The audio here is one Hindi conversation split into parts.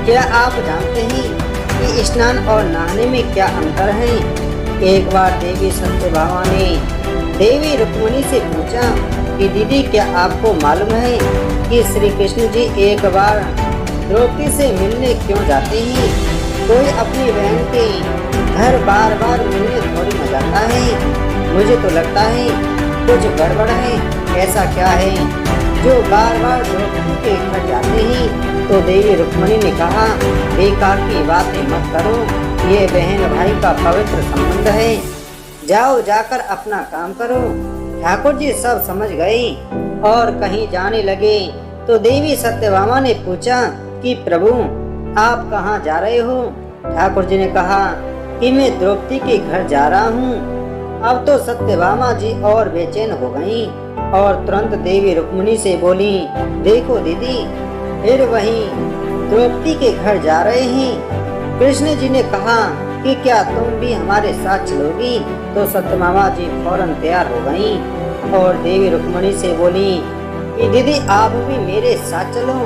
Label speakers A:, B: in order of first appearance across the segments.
A: क्या आप जानते हैं कि स्नान और नहाने में क्या अंतर है? एक बार देवी सत्यभामा ने देवी रुक्मिणी से पूछा कि दीदी, क्या आपको मालूम है कि श्री कृष्ण जी एक बार द्रौपदी से मिलने क्यों जाते हैं? कोई अपनी बहन के घर बार बार मिलने थोड़ी न जाता है। मुझे तो लगता है कुछ गड़बड़ है। ऐसा क्या है जो बार बार द्रौपदी के घर जाते हैं? तो देवी रुक्मिणी ने कहा, बेकार की बातें मत करो, ये बहन भाई का पवित्र संबंध है। जाओ, जाकर अपना काम करो। ठाकुर जी सब समझ गए और कहीं जाने लगे तो देवी सत्यभामा ने पूछा कि प्रभु, आप कहाँ जा रहे हो? ठाकुर जी ने कहा कि मैं द्रौपदी के घर जा रहा हूँ। अब तो सत्यभामा जी और बेचैन हो गईं और तुरंत देवी रुक्मिणी से बोली, देखो दीदी, फिर वहीं द्रौपदी के घर जा रहे हैं। कृष्ण जी ने कहा कि क्या तुम भी हमारे साथ चलोगी? तो सत्यभामा जी फौरन तैयार हो गईं और देवी रुक्मिणी से बोली कि दीदी, आप भी मेरे साथ चलो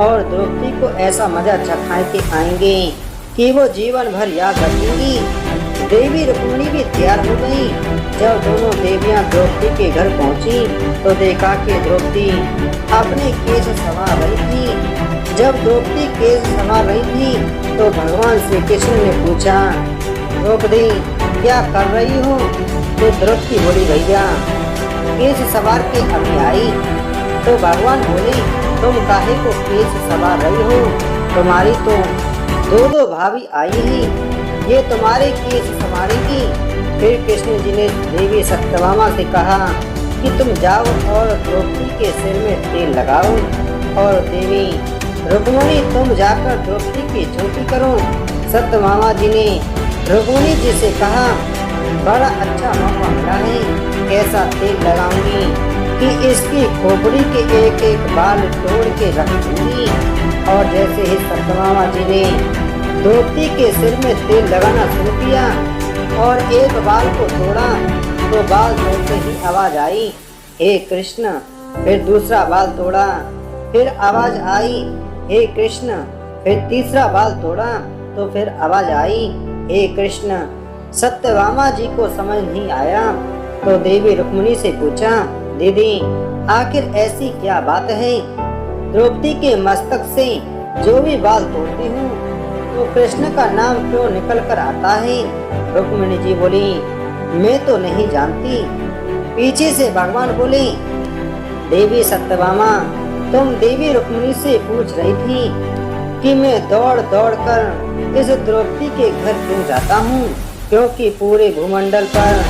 A: और द्रौपदी को ऐसा मजा चखाए के आएंगे कि वो जीवन भर याद रखेंगी। देवी रुक्मिणी भी तैयार हो गई। जब दोनों देवियां द्रौपदी के घर पहुंची तो देखा कि द्रौपदी अपने केश संवार रही थी। जब द्रौपदी केश संवार रही थी तो भगवान श्री कृष्ण ने पूछा, द्रौपदी क्या कर रही हो? तो द्रौपदी बोली, भैया केश संवार के अभी आई। तो भगवान बोले, तुम काहे को केश संवार रही हो? तुम्हारी तो दो भाभी आई हैं, ये तुम्हारे केस संवारेगी। फिर कृष्ण जी ने देवी सत्यभामा से कहा कि तुम जाओ और द्रौपदी के सिर में तेल लगाओ, और देवी रुक्मिणी तुम जाकर द्रौपदी की चोटी करो। सत्यभामा जी ने रुक्मिणी जी से कहा, बड़ा अच्छा मौका मिला है, कैसा तेल लगाऊंगी कि इसकी खोपड़ी के एक एक बाल तोड़ के रख दूंगी। और जैसे ही सत्यभामा जी ने द्रौपदी के सिर में तेल लगाना शुरू किया और एक बाल को तोड़ा तो बाल तोड़ते ही आवाज आई, हे कृष्ण। फिर दूसरा बाल तोड़ा, फिर आवाज आई, हे कृष्ण। फिर तीसरा बाल तोड़ा तो फिर आवाज आई, हे कृष्ण। सत्यभामा जी को समझ नहीं आया तो देवी रुक्मिणी से पूछा, दीदी आखिर ऐसी क्या बात है? द्रौपदी के मस्तक से जो भी बाल तोड़ती हूँ तो कृष्ण का नाम क्यों निकल कर आता है? रुक्मिणी जी बोली, मैं तो नहीं जानती। पीछे से भगवान बोले, देवी सत्यभामा, तुम देवी रुक्मिणी से पूछ रही थी कि मैं दौड़ दौड़ कर इस द्रौपदी के घर क्यों जाता हूँ, क्योंकि पूरे भूमंडल पर,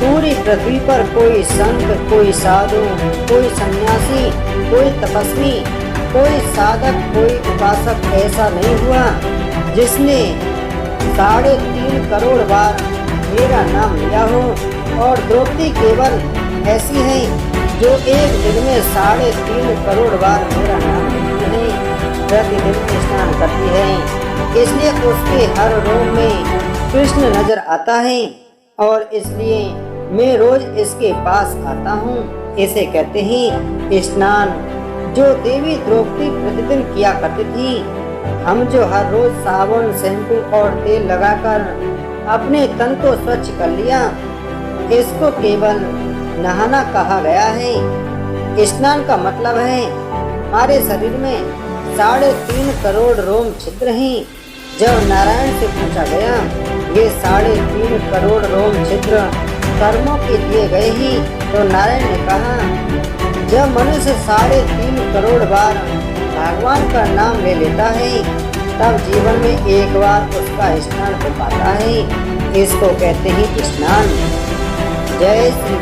A: पूरी पृथ्वी पर कोई संत, कोई साधु, कोई सन्यासी, कोई तपस्वी, कोई साधक, कोई उपासक ऐसा नहीं हुआ जिसने 3.5 करोड़ बार मेरा नाम लिया हो। और द्रौपदी केवल ऐसी है जो एक दिन में 3.5 करोड़ बार मेरा नाम लेती है, प्रतिदिन स्नान करती है, इसलिए उसके हर रोम में कृष्ण नजर आता है और इसलिए मैं रोज इसके पास आता हूँ। इसे कहते हैं स्नान, जो देवी द्रौपदी प्रतिदिन किया करती थी। हम जो हर रोज साबुन, शैम्पू और तेल लगाकर अपने तन को स्वच्छ कर लिया, इसको केवल नहाना कहा गया है। स्नान का मतलब है हमारे शरीर में 3.5 करोड़ रोम छिद्र हैं। जब नारायण से पूछा गया, ये 3.5 करोड़ रोम छिद्र कर्मों के दिए गए ही, तो नारायण ने कहा, जब मनुष्य 3.5 करोड़ बार भगवान का नाम ले लेता है तब जीवन में एक बार उसका स्नान हो पाता है। इसको कहते हैं स्नान। जय श्री